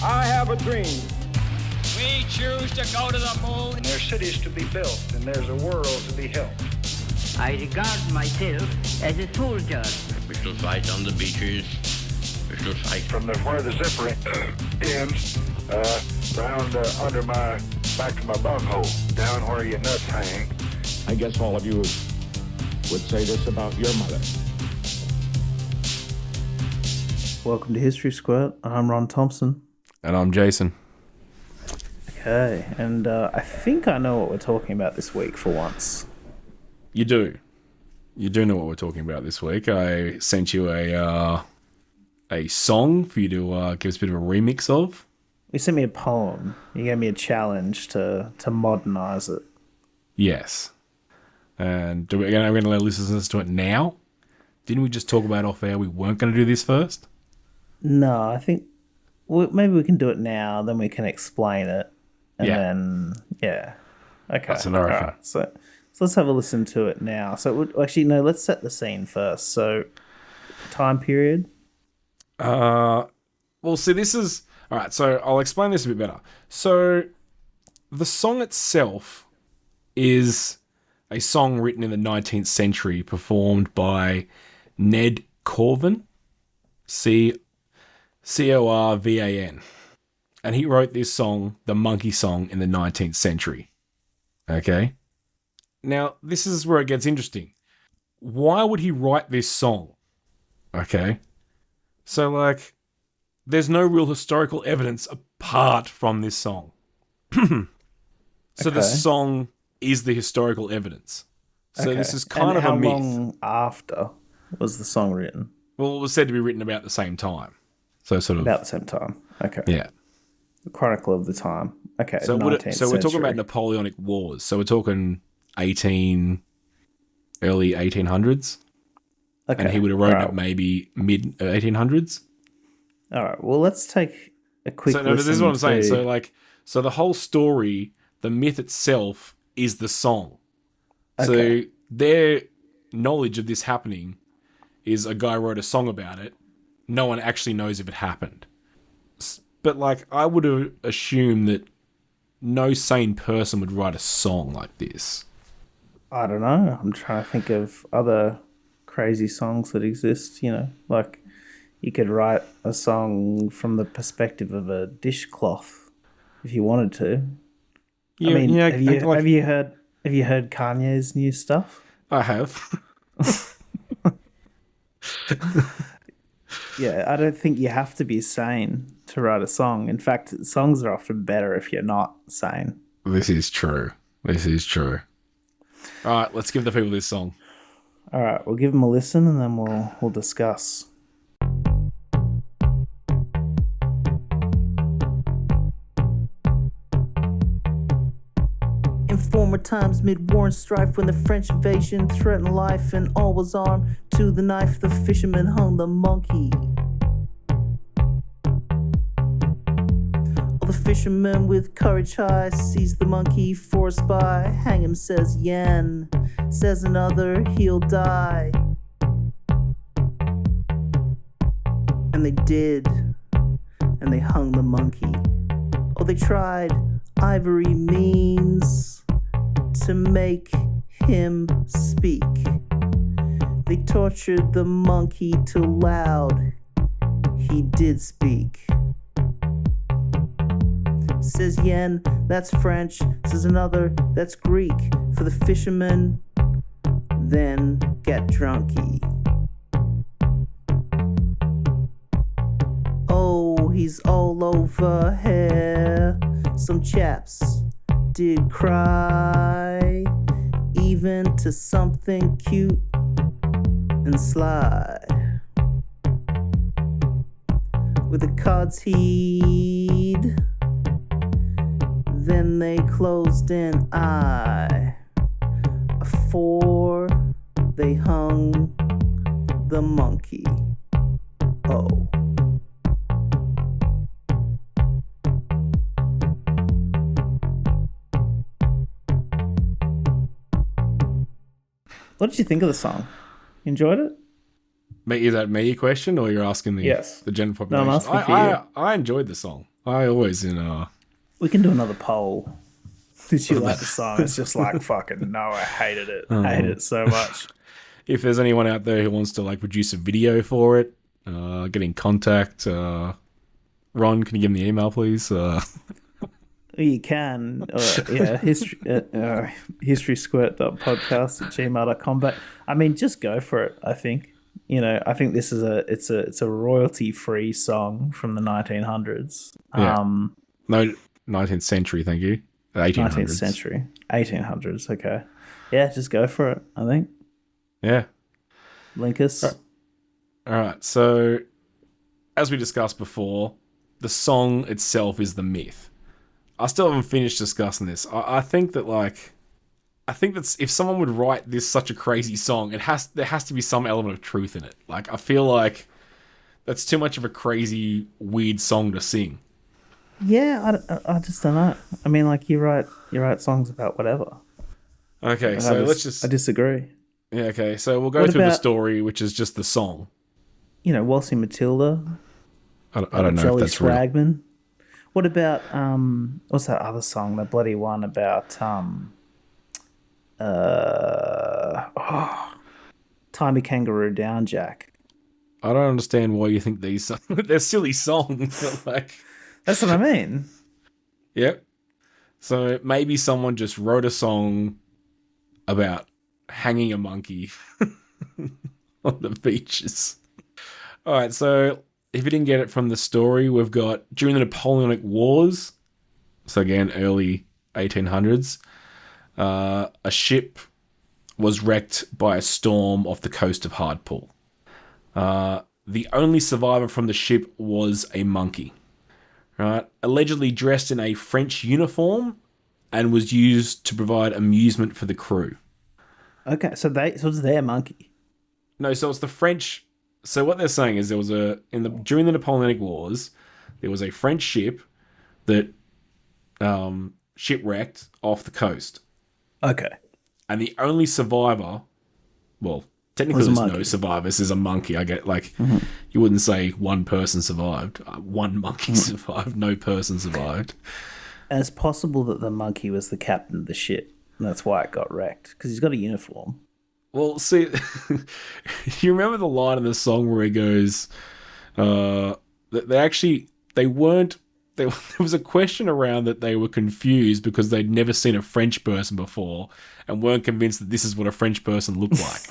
I have a dream. We choose to go to the moon. There's cities to be built, and there's a world to be helped. I regard myself as a soldier. We shall fight on the beaches. We shall fight From where the zipper ends, round under my, back to my bunghole, down where your nuts hang. I guess all of you would say this about your mother. Welcome to History Squirt. I'm Ron Thompson. And I'm Jason. Okay, and I think I know what we're talking about this week for once. You do. You do know what we're talking about this week. I sent you a song for you to give us a bit of a remix of. You sent me a poem. You gave me a challenge to modernise it. Yes. And we're going to let listeners to it now? Didn't we just talk about off air we weren't going to do this first? No, I think maybe we can do it now, then we can explain it. And then, yeah. Okay. That's what I reckon. Right. So let's have a listen to it now. So, let's set the scene first. So, time period? Well, see, this is... All right, so I'll explain this a bit better. So, the song itself is a song written in the 19th century performed by Ned Corvan, Corvan. And he wrote this song, the Monkey Song, in the 19th century. Okay? Now, this is where it gets interesting. Why would he write this song? Okay? So, there's no real historical evidence apart from this song. So the song is the historical evidence. So this is kind of a myth. How long after was the song written? Well, it was said to be written about the same time. So sort of... About the same time. Okay. Yeah. The Chronicle of the Time. Okay, so 19th so we're talking century. about Napoleonic Wars. So we're talking early 1800s. Okay. And he would have wrote it maybe mid 1800s. All right. Well, let's take a quick listen. This is what I'm saying. So the whole story, the myth itself, is the song. Okay. So their knowledge of this happening is a guy wrote a song about it. No one actually knows if it happened. But I would have assumed that no sane person would write a song like this. I don't know. I'm trying to think of other crazy songs that exist. You could write a song from the perspective of a dishcloth if you wanted to. Yeah, have you heard Kanye's new stuff? I have. Yeah, I don't think you have to be sane to write a song. In fact, songs are often better if you're not sane. This is true. All right, let's give the people this song. All right, we'll give them a listen and then we'll discuss. In former times, mid-war and strife, when the French invasion threatened life and all was armed to the knife, the fisherman hung the monkey. All the fishermen with courage high seized the monkey for a spy. Hang him, says Yen, says another, he'll die. And they did, and they hung the monkey. Oh, they tried ivory means to make him speak. They tortured the monkey till loud he did speak. Says Yen, that's French. Says another, that's Greek. For the fishermen, then get drunky. Oh, he's all over here. Some chaps did cry, even to something cute and sly. With the cards he'd, then they closed an eye, afore they hung the monkey. Oh. What did you think of the song? You enjoyed it? Is that me a question, or you're asking Yes. the general population? No, I'm asking for you. I enjoyed the song. I always We can do another poll. Did you like the song? It's just like, fucking no, I hated it. I hate it so much. if there's anyone out there who wants to like produce a video for it, get in contact. Ron, can you give me the email, please? You can, historysquirt.podcast@gmail.com. But I mean, just go for it. I think I think this is it's a royalty free song from the 1900s. Yeah. No, 19th century. Thank you. 1800s. 19th century, 1800s. Okay, yeah, just go for it. I think. Yeah. Link us. All right. So, as we discussed before, the song itself is the myth. I still haven't finished discussing this. I think that if someone would write this such a crazy song, there has to be some element of truth in it. Like, I feel like that's too much of a crazy, weird song to sing. Yeah, I just don't know. I mean, like you write songs about whatever. Okay, so I disagree. Yeah, okay, so we'll go through the story, which is just the song. Waltzing Matilda. I don't know Jolly if that's real. Swagman. What about what's that other song? The bloody one about Timey Kangaroo Down Jack. I don't understand why you think these they're silly songs. Like, that's what I mean. Yep. So maybe someone just wrote a song about hanging a monkey on the beaches. All right, so if you didn't get it from the story, we've got during the Napoleonic Wars, so again, early 1800s, a ship was wrecked by a storm off the coast of Hardpool. The only survivor from the ship was a monkey, right? Allegedly dressed in a French uniform and was used to provide amusement for the crew. Okay, so it's their monkey. No, so it's the French. So what they're saying is during the Napoleonic Wars, there was a French ship that shipwrecked off the coast. Okay. And the only survivor, well, technically there's no survivors, there's a monkey. I get you wouldn't say one person survived. One monkey survived, no person survived. And it's possible that the monkey was the captain of the ship, and that's why it got wrecked, because he's got a uniform. Well, see, you remember the line in the song where he goes, there was a question around that they were confused because they'd never seen a French person before and weren't convinced that this is what a French person looked like.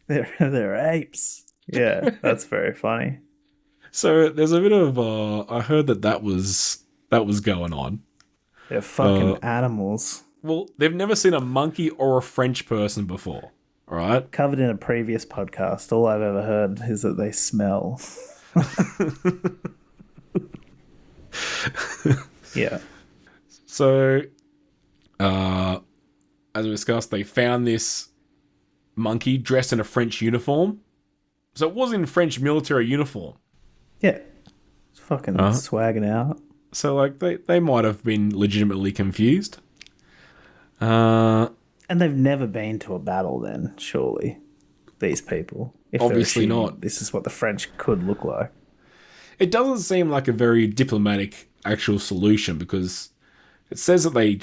They're apes. Yeah, that's very funny. So there's a bit of, I heard that was going on. They're fucking animals. Well, they've never seen a monkey or a French person before, all right? Covered in a previous podcast, all I've ever heard is that they smell. Yeah. So, as we discussed, they found this monkey dressed in a French uniform. So it was in French military uniform. Yeah. It's fucking swagging out. So, like, they might have been legitimately confused. And they've never been to a battle then, surely, these people. If obviously not. This is what the French could look like. It doesn't seem like a very diplomatic actual solution because it says that they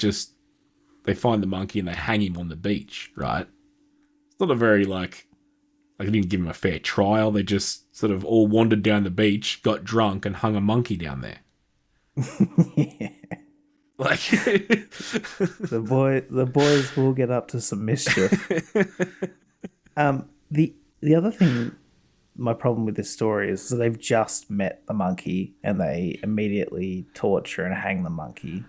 find the monkey and they hang him on the beach, right? It's not a very, like they didn't give him a fair trial. They just sort of all wandered down the beach, got drunk, and hung a monkey down there. Yeah. Like the boys will get up to some mischief. The other thing, my problem with this story is that they've just met the monkey and they immediately torture and hang the monkey,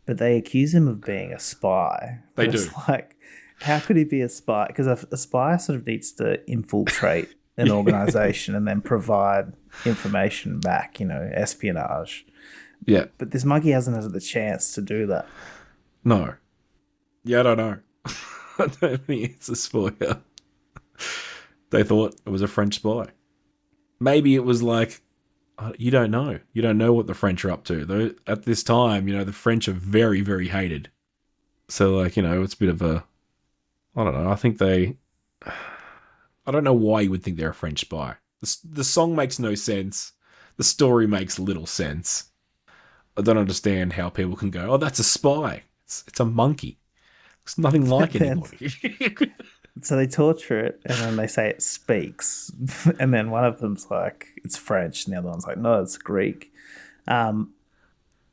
but they accuse him of being a spy. They do. It's like, how could he be a spy? Because a spy sort of needs to infiltrate an organization and then provide information back, espionage. Yeah. But this monkey hasn't had the chance to do that. No. Yeah, I don't know. I don't think it's a spy. They thought it was a French spy. Maybe it was like, you don't know. You don't know what the French are up to. Though at this time, the French are very, very hated. So, like, it's a bit of a, I don't know. I don't know why you would think they're a French spy. The song makes no sense. the story makes little sense. I don't understand how people can go, oh, that's a spy. It's a monkey. It's nothing like anybody. So they torture it, and then they say it speaks, and then one of them's like, it's French, and the other one's like, no, it's Greek.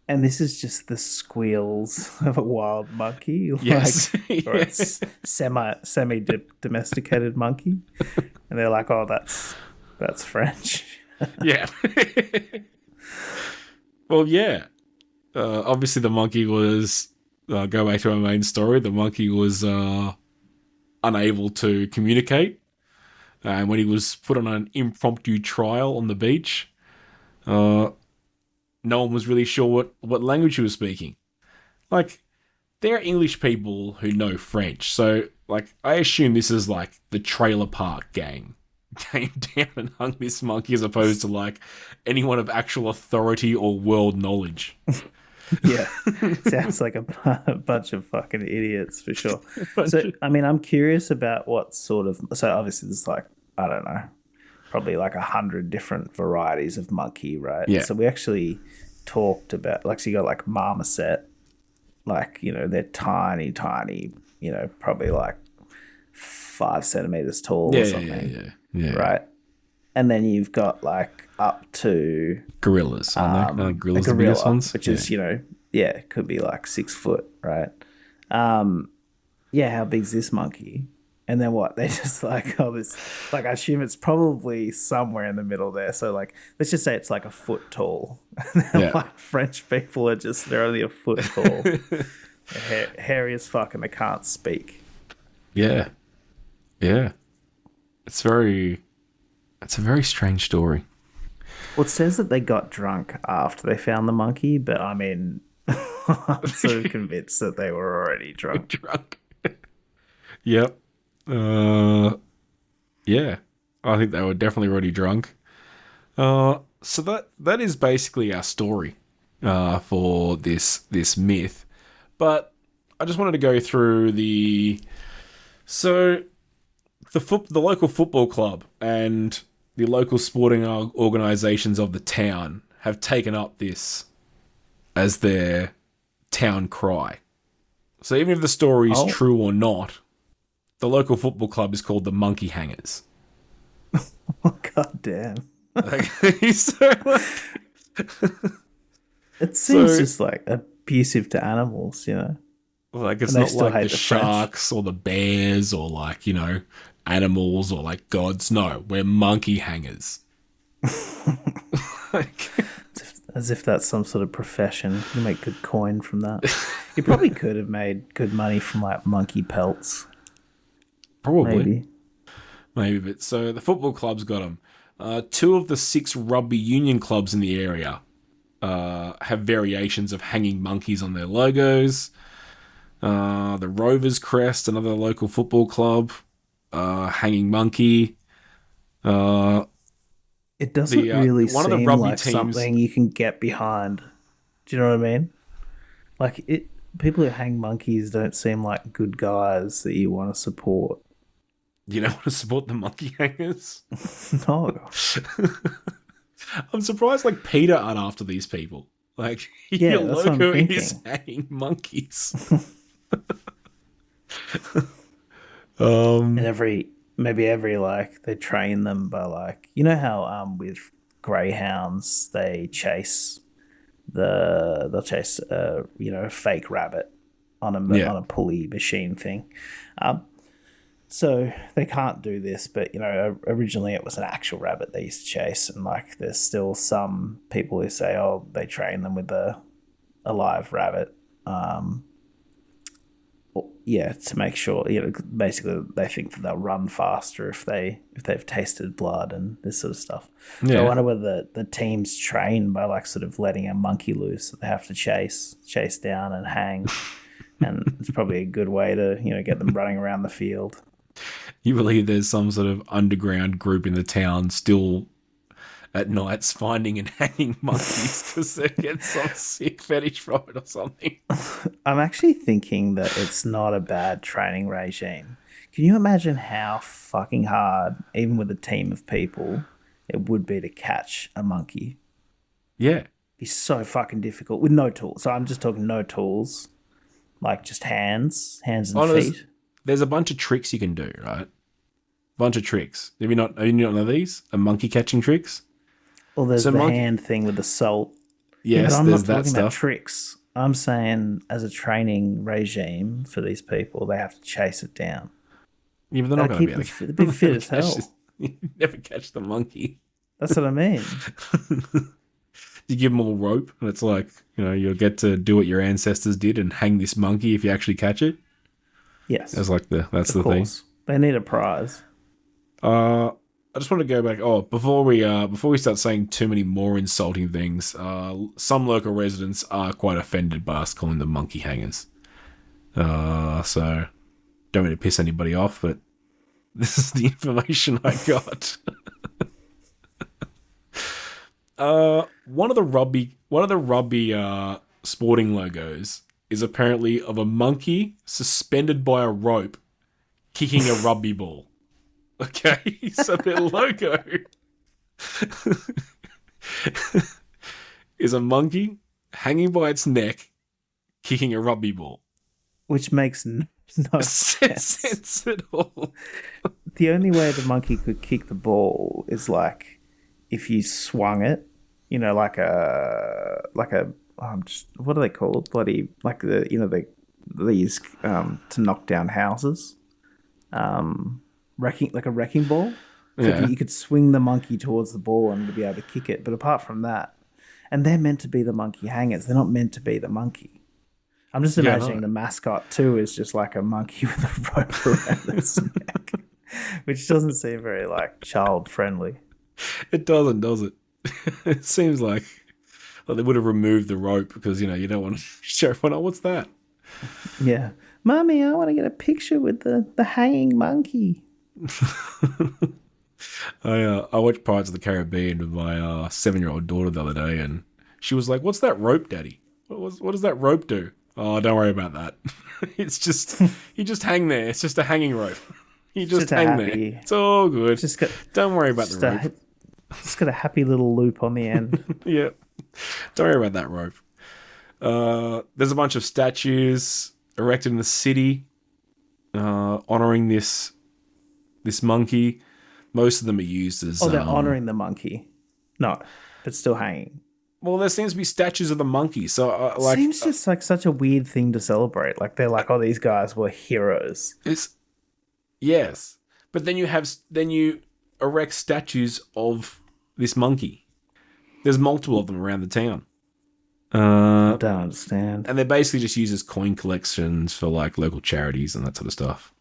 And this is just the squeals of a wild monkey. Yes. Or it's semi-domesticated monkey. And they're like, oh, that's French. Yeah. Well, yeah. Obviously, the monkey was, go back to our main story, the monkey was unable to communicate. And when he was put on an impromptu trial on the beach, no one was really sure what language he was speaking. Like, there are English people who know French, so, like, I assume this is, like, the trailer park gang came down and hung this monkey as opposed to, like, anyone of actual authority or world knowledge. Yeah, sounds like a bunch of fucking idiots for sure. So, I mean, I'm curious about what sort of... So, obviously, there's, like, I don't know, probably like 100 different varieties of monkey, right? Yeah. So we actually talked about, like, so you got like marmoset, like, you know, they're tiny, you know, probably like 5 centimeters tall or something. Yeah. Right. And then you've got like up to Gorillas, aren't they? Gorillas, a the biggest ones, which is, you know, yeah, could be like 6 foot, right? Yeah, how big's this monkey? And then what? They just like, oh, this, like, I assume it's probably somewhere in the middle there. So, like, let's just say it's like a foot tall. And then, like, French people are just, they're only a foot tall. They're hairy as fuck and they can't speak. Yeah. Yeah. It's a very strange story. Well, it says that they got drunk after they found the monkey, but I mean, I'm sort of convinced that they were already drunk. Yep. Yeah, I think they were definitely already drunk. So that is basically our story for this myth. But I just wanted to go through the local football club and the local sporting organisations of the town have taken up this as their town cry. So even if the story is true or not, the local football club is called the Monkey Hangers. Oh, God damn. It seems just like abusive to animals, you know? Like, it's not like the sharks or the bears or, like, you know, animals or like gods. No, we're monkey hangers. As if that's some sort of profession. You make good coin from that. You probably could have made good money from like monkey pelts. Probably. Maybe, but so the football club's got them. 2 of the 6 rugby union clubs in the area have variations of hanging monkeys on their logos. The Rovers crest, another local football club, hanging monkey. It doesn't really seem like something you can get behind. Do you know what I mean? Like, people who hang monkeys don't seem like good guys that you want to support. You don't want to support the monkey hangers? No. I'm surprised, like, Peter aren't after these people. Like, yeah, your logo is hanging monkeys. And maybe every like, they train them by, like, you know how with greyhounds they chase they'll chase you know, a fake rabbit on a pulley machine thing. So they can't do this, but, you know, originally it was an actual rabbit they used to chase, and like there's still some people who say, oh, they train them with a live rabbit. Yeah, to make sure, you know, basically they think that they'll run faster if they've tasted blood and this sort of stuff. Yeah. So I wonder whether the team's trained by like sort of letting a monkey loose that they have to chase down and hang. And it's probably a good way to, you know, get them running around the field. You believe there's some sort of underground group in the town still at nights finding and hanging monkeys because they get some sick fetish from it or something? I'm actually thinking that it's not a bad training regime. Can you imagine how fucking hard, even with a team of people, it would be to catch a monkey? Yeah. Be so fucking difficult with no tools. So I'm just talking no tools, like just hands and feet. There's a bunch of tricks you can do, right? Bunch of tricks. Have you not know these? A monkey catching tricks? Well, there's hand thing with the salt. Yes, but I'm there's not that talking stuff. about tricks. I'm saying as a training regime for these people, they have to chase it down. Yeah, but they're not going to be able to. They'll be fit as hell. You never catch the monkey. That's what I mean. You give them all rope, and it's like, you'll get to do what your ancestors did and hang this monkey if you actually catch it. Yes, that's the thing. They need a prize. I just want to go back. Oh, before we start saying too many more insulting things, some local residents are quite offended by us calling them monkey hangers. So don't mean to piss anybody off, but this is the information I got. One of the rugby sporting logos is apparently of a monkey suspended by a rope kicking a rugby ball. Okay, so their logo is a monkey hanging by its neck kicking a rugby ball. Which makes no sense at all. The only way the monkey could kick the ball is like if you swung it, what are they called? Bloody, like these to knock down houses. Like a wrecking ball. So Yeah. you could swing the monkey towards the ball and to be able to kick it. But apart from that, and they're meant to be the monkey hangers. They're not meant to be the monkey. I'm just imagining the mascot too is just like a monkey with a rope around its neck, which doesn't seem very like child friendly. It doesn't, does it? It seems like they would have removed the rope because you don't want to show everyone. Oh, what's that? Yeah, Mummy, I want to get a picture with the hanging monkey. I watched Pirates of the Caribbean with my 7-year-old daughter the other day, and she was like, "What's that rope, Daddy? What does that rope do?" Oh, don't worry about that. It's just you just hang there. It's just a hanging rope. You just hang there. It's all good. Don't worry about the rope. It's got a happy little loop on the end. Yeah, don't worry about that rope. There's a bunch of statues erected in the city, honoring this monkey. Most of them are used as. Oh, they're honoring the monkey. No, but still hanging. Well, there seems to be statues of the monkey. So, seems just like such a weird thing to celebrate. Like they're like, oh, these guys were heroes. Yes, but then you erect statues of this monkey. There's multiple of them around the town. I don't understand. And they're basically just used as coin collections for like local charities and that sort of stuff.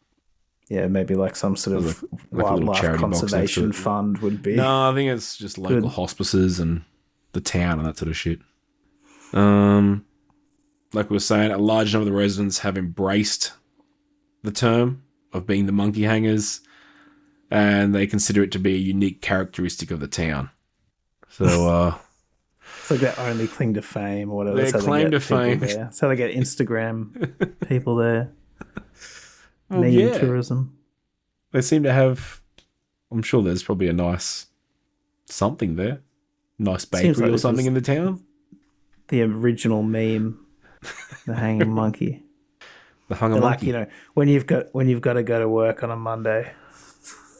Yeah, maybe like some sort of wildlife conservation fund would be. No, I think it's just local hospices and the town and that sort of shit. Like we were saying, a large number of the residents have embraced the term of being the monkey hangers, and they consider it to be a unique characteristic of the town. So, it's like their only claim to fame or whatever. Their claim to fame. That's how they get Instagram people there. Well, Medium tourism. They seem to have. I'm sure there's probably a nice something there, nice bakery or something in the town. The original meme, the hanging monkey. The hung monkey. Like when you've got to go to work on a Monday.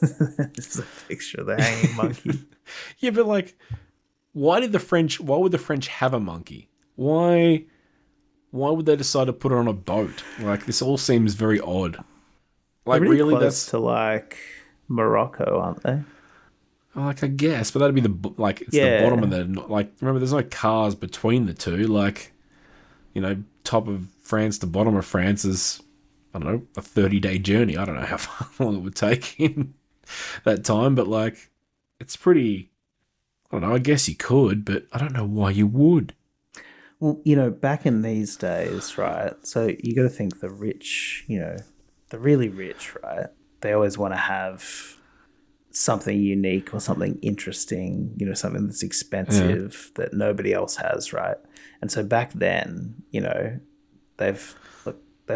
This is a picture of the hanging monkey. Yeah, but like, why would the French have a monkey? Why would they decide to put it on a boat? Like, this all seems very odd. Like, They're really really, close that's to like Morocco, aren't they? Like, I guess, but that'd be the bottom of the like. Remember, there's no cars between the two. Like, top of France to bottom of France is, I don't know, a 30-day journey. I don't know how long it would take in that time, but like, it's pretty. I don't know. I guess you could, but I don't know why you would. Well, back in these days, right? So you got to think the rich, the really rich, right? They always want to have something unique or something interesting, something that's expensive that nobody else has, right? And so back then, they've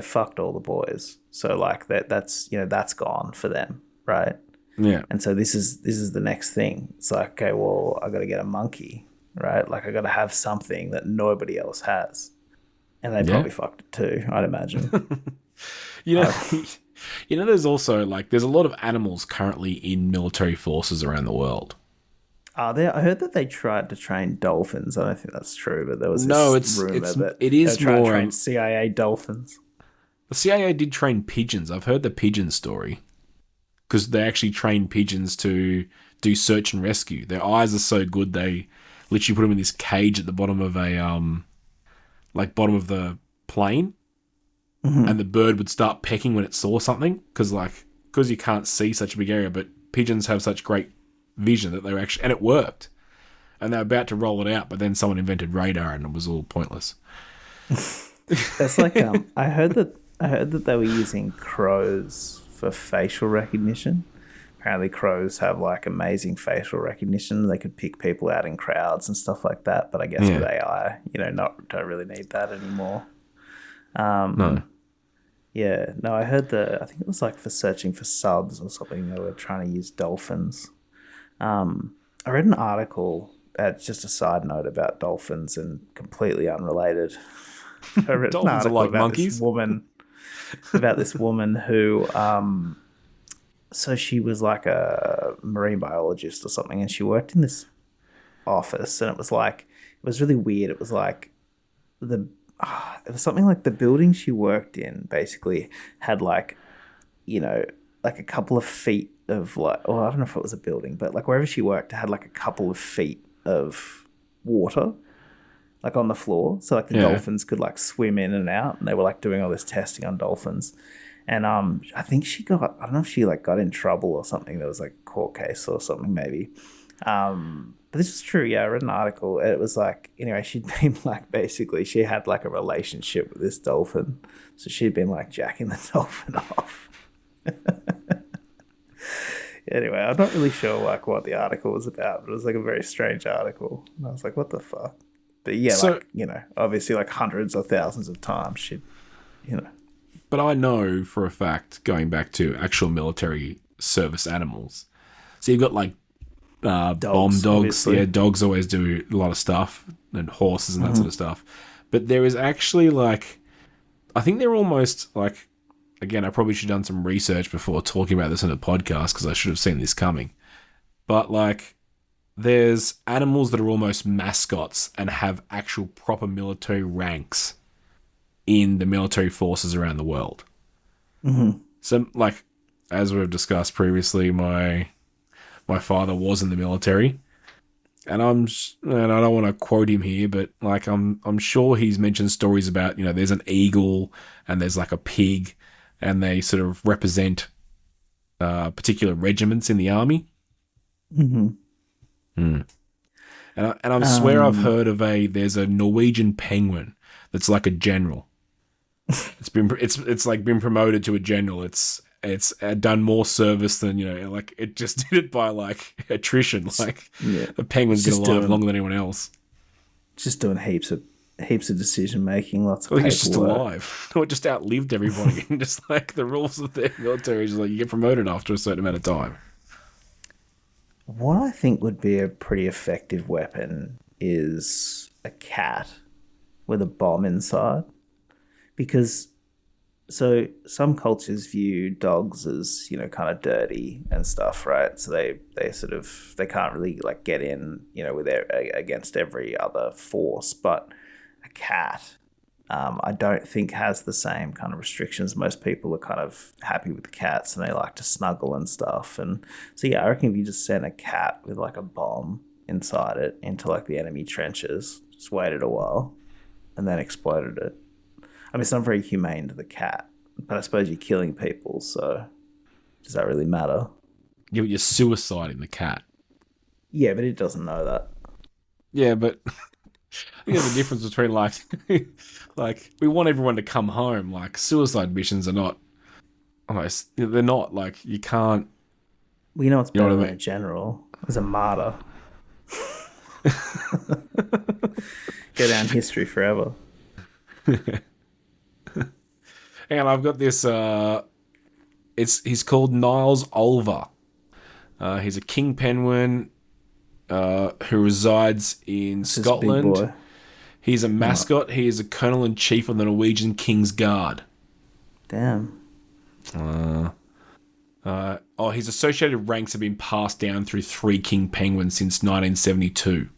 fucked all the boys. So like that's gone for them, right? Yeah. And so this is the next thing. It's like, okay, well, I got to get a monkey. right? Like I got to have something that nobody else has. And they probably fucked it too, I'd imagine. You know, there's also like there's a lot of animals currently in military forces around the world. Are there? I heard that they tried to train dolphins. I don't think that's true, but there was this rumor that it is they tried more to train CIA dolphins. The CIA did train pigeons. I've heard the pigeon story because they actually train pigeons to do search and rescue. Their eyes are so good they literally put them in this cage at the bottom of a bottom of the plane, and the bird would start pecking when it saw something because you can't see such a big area, but pigeons have such great vision that they were actually, and it worked. And they were about to roll it out, but then someone invented radar and it was all pointless. That's like I heard that they were using crows for facial recognition. Apparently crows have like amazing facial recognition. They could pick people out in crowds and stuff like that. But I guess with AI, don't really need that anymore. No. Yeah, no, I heard I think it was like for searching for subs or something. They were trying to use dolphins. I read an article, just a side note about dolphins and completely unrelated. I read Dolphins an article are like about monkeys? About this woman who, so she was like a marine biologist or something, and she worked in this office, and it was really weird. It was like it was something like the building she worked in basically had like a couple of feet of I don't know if it was a building, but like wherever she worked, it had like a couple of feet of water like on the floor. So like the dolphins could like swim in and out, and they were like doing all this testing on dolphins. And I think I don't know if she like got in trouble or something. There was like a court case or something maybe. But this is true. Yeah, I read an article. It was like, anyway, she'd been like, basically she had like a relationship with this dolphin. So she'd been like jacking the dolphin off. Anyway, I'm not really sure like what the article was about, but it was like a very strange article. And I was like, what the fuck? But yeah, so, obviously like hundreds of thousands of times she'd. But I know for a fact, going back to actual military service animals, so you've got like bomb dogs. Obviously. Yeah, dogs always do a lot of stuff, and horses and that sort of stuff. But there is actually like, I think they're almost like, again, I probably should have done some research before talking about this in a podcast because I should have seen this coming. But like, there's animals that are almost mascots and have actual proper military ranks in the military forces around the world. So, like, as we've discussed previously, my father was in the military, and I don't want to quote him here, but like, I'm sure he's mentioned stories about there's an eagle and there's like a pig, and they sort of represent particular regiments in the army. And I swear I've heard of there's a Norwegian penguin that's like a general. It's been promoted to a general. It's done more service than like it just did it by like attrition. Like the penguin's been alive longer than anyone else. Just doing heaps of decision making, lots of paperwork. He's just alive. Or just outlived everybody. And just like the rules of the military is like you get promoted after a certain amount of time. What I think would be a pretty effective weapon is a cat with a bomb inside. Because, so some cultures view dogs as, kind of dirty and stuff, right? So they can't really like get in, with against every other force. But a cat, I don't think has the same kind of restrictions. Most people are kind of happy with the cats and they like to snuggle and stuff. And so, yeah, I reckon if you just sent a cat with like a bomb inside it into like the enemy trenches, just waited a while and then exploded it. I mean, it's not very humane to the cat, but I suppose you're killing people, so does that really matter? You're suiciding the cat. Yeah, but it doesn't know that. Yeah, but I think there's a difference between like, like we want everyone to come home. Like suicide missions are not, almost they're not like you can't. Well, it's better than a general. As a martyr. Go down history forever. And I've got this. He's called Niles Olver. He's a king penguin who resides in This big Scotland. boy. He's a mascot. He is a colonel in chief of the Norwegian King's Guard. Damn. His associated ranks have been passed down through 3 king penguins since 1972.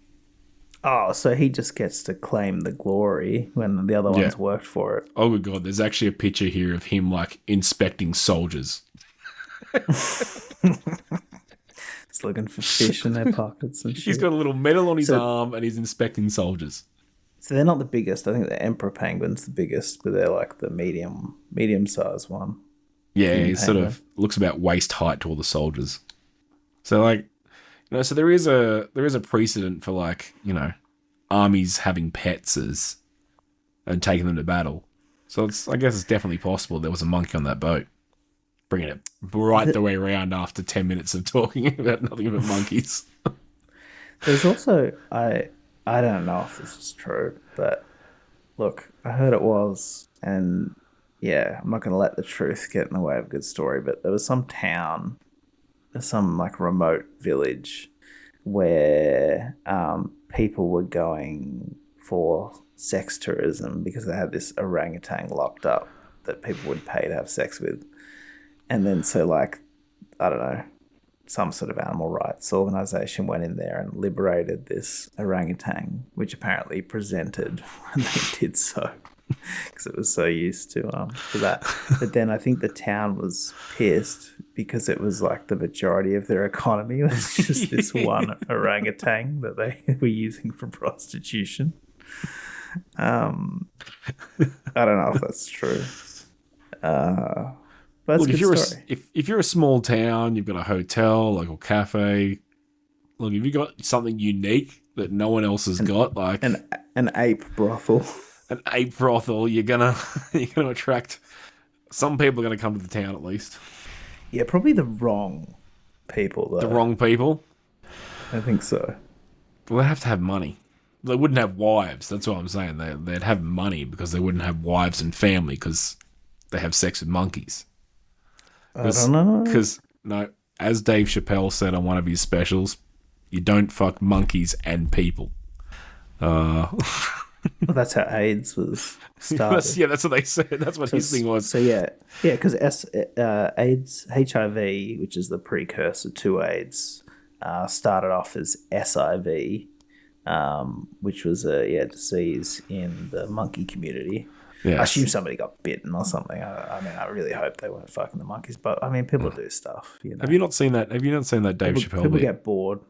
Oh, so he just gets to claim the glory when the other ones worked for it. Oh, good God. There's actually a picture here of him, like, inspecting soldiers. He's looking for fish in their pockets and shit. He's got a little medal on his arm and he's inspecting soldiers. So they're not the biggest. I think the emperor penguin's the biggest, but they're like the medium-sized one. Yeah, King he sort penguin. of looks about waist height to all the soldiers. So, like, you know, so there is a precedent for, like, you know, armies having pets and taking them to battle. So I guess it's definitely possible there was a monkey on that boat. Bringing it right the way around after 10 minutes of talking about nothing but monkeys. There's also, I don't know if this is true, but look, I heard it was, and yeah, I'm not going to let the truth get in the way of a good story, but there was some town, some like remote village where people were going for sex tourism because they had this orangutan locked up that people would pay to have sex with. And then so like, I don't know, some sort of animal rights organization went in there and liberated this orangutan, which apparently presented when they did so because it was so used to that. But then I think the town was pissed because it was like the majority of their economy was just this one orangutan that they were using for prostitution. I don't know if that's true. But Look, it's if you're a small town, you've got a hotel, local cafe. Look, if you got something unique that no one else has got, like an ape brothel, you're gonna attract some people. Are gonna come to the town at least. Yeah, probably the wrong people though. The wrong people. I think so. Well, they have to have money. They wouldn't have wives. That's what I'm saying. They'd have money because they wouldn't have wives and family because they have sex with monkeys. I don't know. Because, no, as Dave Chappelle said on one of his specials, you don't fuck monkeys and people. Well, that's how AIDS was started. That's what they said. That's what his thing was. So yeah, because AIDS, HIV, which is the precursor to AIDS, started off as SIV, which was a disease in the monkey community. Yes. I assume somebody got bitten or something. I mean, I really hope they weren't fucking the monkeys, but I mean, people do stuff. You know? Have you not seen that? Have you not seen that Dave Chappelle People bit? get bored.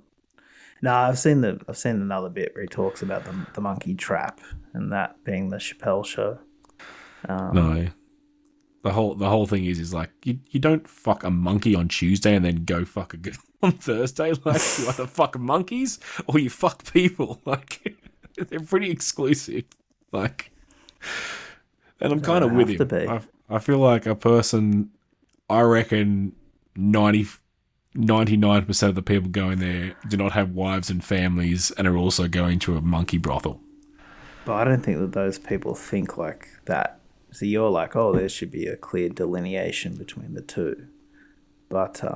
No, I've seen another bit where he talks about the monkey trap and that being the Chappelle show. No, the whole thing is like you don't fuck a monkey on Tuesday and then go fuck a girl on Thursday. Like you either fuck monkeys or you fuck people. Like they're pretty exclusive. Like. And I'm kind of with him. I feel like a person, I reckon 99% of the people going there do not have wives and families and are also going to a monkey brothel. But I don't think that those people think like that. So you're like, oh, there should be a clear delineation between the two. But, I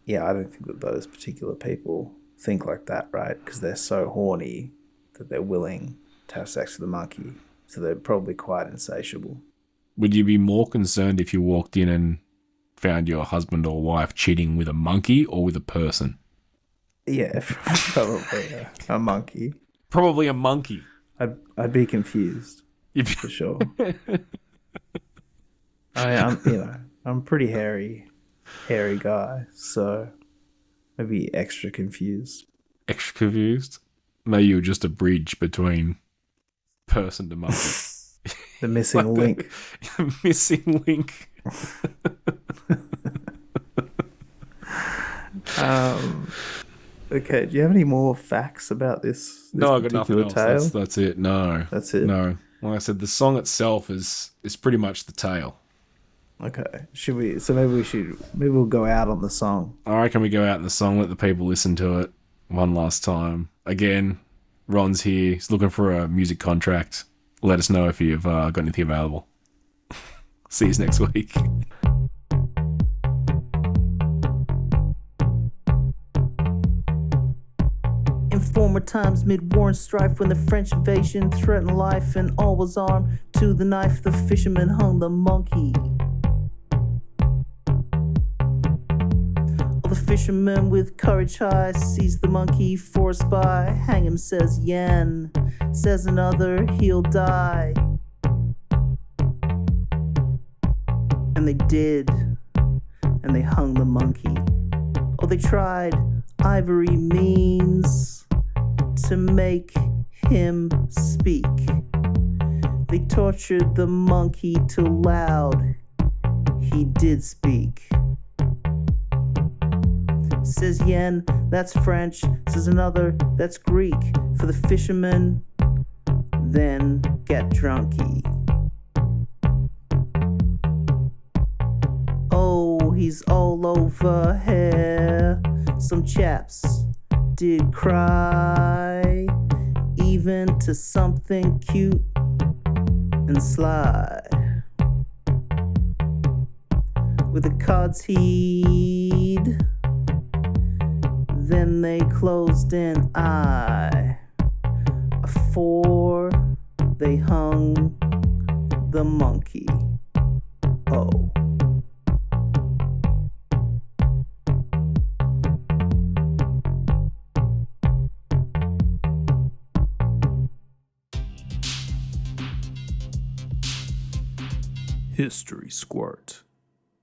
don't think that those particular people think like that, right? Because they're so horny that they're willing to have sex with a monkey. So they're probably quite insatiable. Would you be more concerned if you walked in and found your husband or wife cheating with a monkey or with a person? Yeah, probably a monkey. Probably a monkey. I'd be confused for sure. I'm a pretty hairy guy, so I'd be extra confused. Extra confused? Maybe you're just a bridge between person to monkey. The missing link. Missing link. Okay, do you have any more facts about this No, I've got nothing else. tale? That's it. No. That's it? No. Like I said, the song itself is pretty much the tale. Okay. Maybe we'll go out on the song. I reckon we go out in the song, let the people listen to it one last time. Again, Ron's here. He's looking for a music contract. Let us know if you've got anything available. See you next week. In former times, mid-war and strife, when the French invasion threatened life and all was armed to the knife, the fisherman hung the monkey. The fisherman with courage high sees the monkey for a spy. Hang him, says Yen. Says another, he'll die. And they did. And they hung the monkey. Oh, they tried ivory means to make him speak. They tortured the monkey till loud he did speak. Says Yen, that's French. Says another, that's Greek. For the fisherman, then get drunky. Oh, he's all over here. Some chaps did cry, even to something cute and sly. With the cards he'd, then they closed an eye, afore they hung the monkey. Oh. History Squirt.